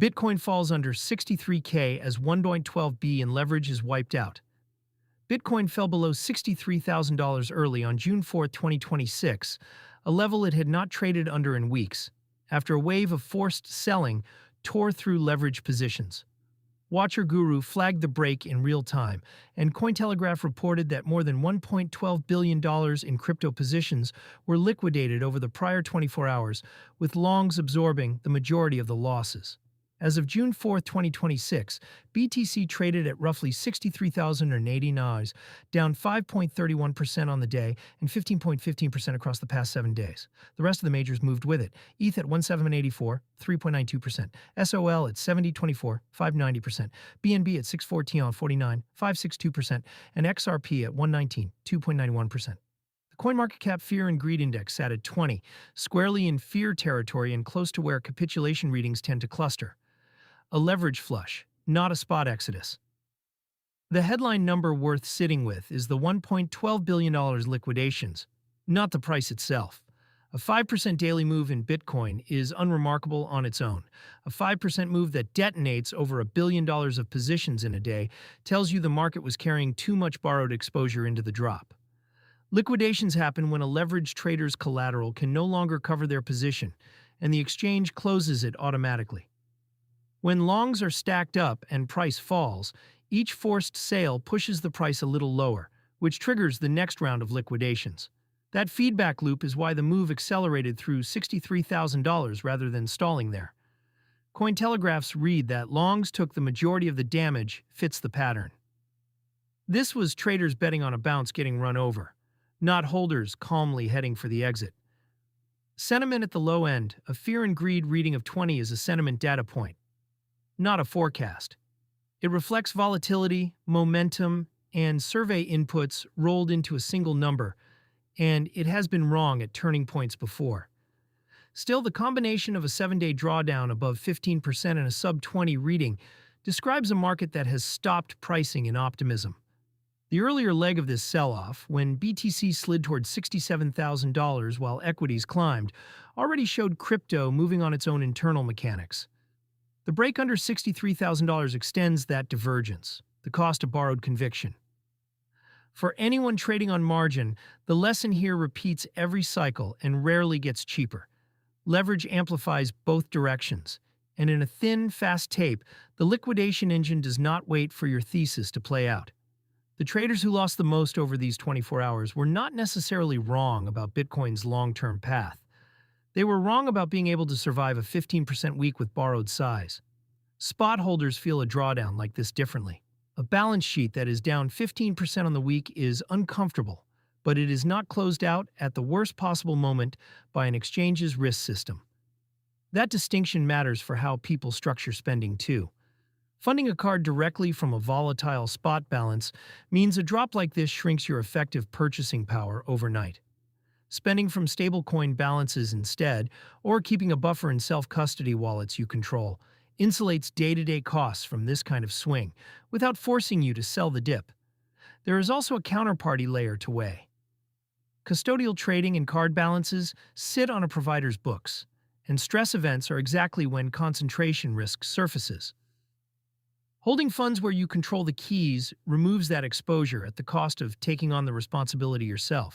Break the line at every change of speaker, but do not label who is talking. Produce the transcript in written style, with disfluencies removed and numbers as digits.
Bitcoin falls under 63K as 1.12B and leverage is wiped out. Bitcoin fell below $63,000 early on June 4, 2026, a level it had not traded under in weeks, after a wave of forced selling tore through leverage positions. Watcher Guru flagged the break in real time, and Cointelegraph reported that more than $1.12 billion in crypto positions were liquidated over the prior 24 hours, with longs absorbing the majority of the losses. As of June 4, 2026, BTC traded at roughly 63,080 NAS, down 5.31% on the day and 15.15% across the past 7 days. The rest of the majors moved with it. ETH at 1784, 3.92%. SOL at 7024, 5.90%. BNB at 614 49, 5.62%. And XRP at 119, 2.91%. The CoinMarketCap Fear and Greed Index sat at 20, squarely in fear territory and close to where capitulation readings tend to cluster. A leverage flush, not a spot exodus. The headline number worth sitting with is the $1.12 billion liquidations, not the price itself. A 5% daily move in Bitcoin is unremarkable on its own. A 5% move that detonates over $1 billion of positions in a day tells you the market was carrying too much borrowed exposure into the drop. Liquidations happen when a leveraged trader's collateral can no longer cover their position, and the exchange closes it automatically. When longs are stacked up and price falls, each forced sale pushes the price a little lower, which triggers the next round of liquidations. That feedback loop is why the move accelerated through $63,000 rather than stalling there. Cointelegraph's read that longs took the majority of the damage fits the pattern. This was traders betting on a bounce getting run over, not holders calmly heading for the exit. Sentiment at the low end, a fear and greed reading of 20 is a sentiment data point, not a forecast. It reflects volatility, momentum, and survey inputs rolled into a single number, and it has been wrong at turning points before. Still, the combination of a 7-day drawdown above 15% and a sub-20 reading describes a market that has stopped pricing in optimism. The earlier leg of this sell-off, when BTC slid toward $67,000 while equities climbed, already showed crypto moving on its own internal mechanics. The break under $63,000 extends that divergence, the cost of borrowed conviction. For anyone trading on margin, the lesson here repeats every cycle and rarely gets cheaper. Leverage amplifies both directions, and in a thin, fast tape, the liquidation engine does not wait for your thesis to play out. The traders who lost the most over these 24 hours were not necessarily wrong about Bitcoin's long-term path. They were wrong about being able to survive a 15% week with borrowed size. Spot holders feel a drawdown like this differently. A balance sheet that is down 15% on the week is uncomfortable, but it is not closed out at the worst possible moment by an exchange's risk system. That distinction matters for how people structure spending too. Funding a card directly from a volatile spot balance means a drop like this shrinks your effective purchasing power overnight. Spending from stablecoin balances instead, or keeping a buffer in self-custody wallets you control, insulates day-to-day costs from this kind of swing without forcing you to sell the dip. There is also a counterparty layer to weigh. Custodial trading and card balances sit on a provider's books, and stress events are exactly when concentration risk surfaces. Holding funds where you control the keys removes that exposure at the cost of taking on the responsibility yourself.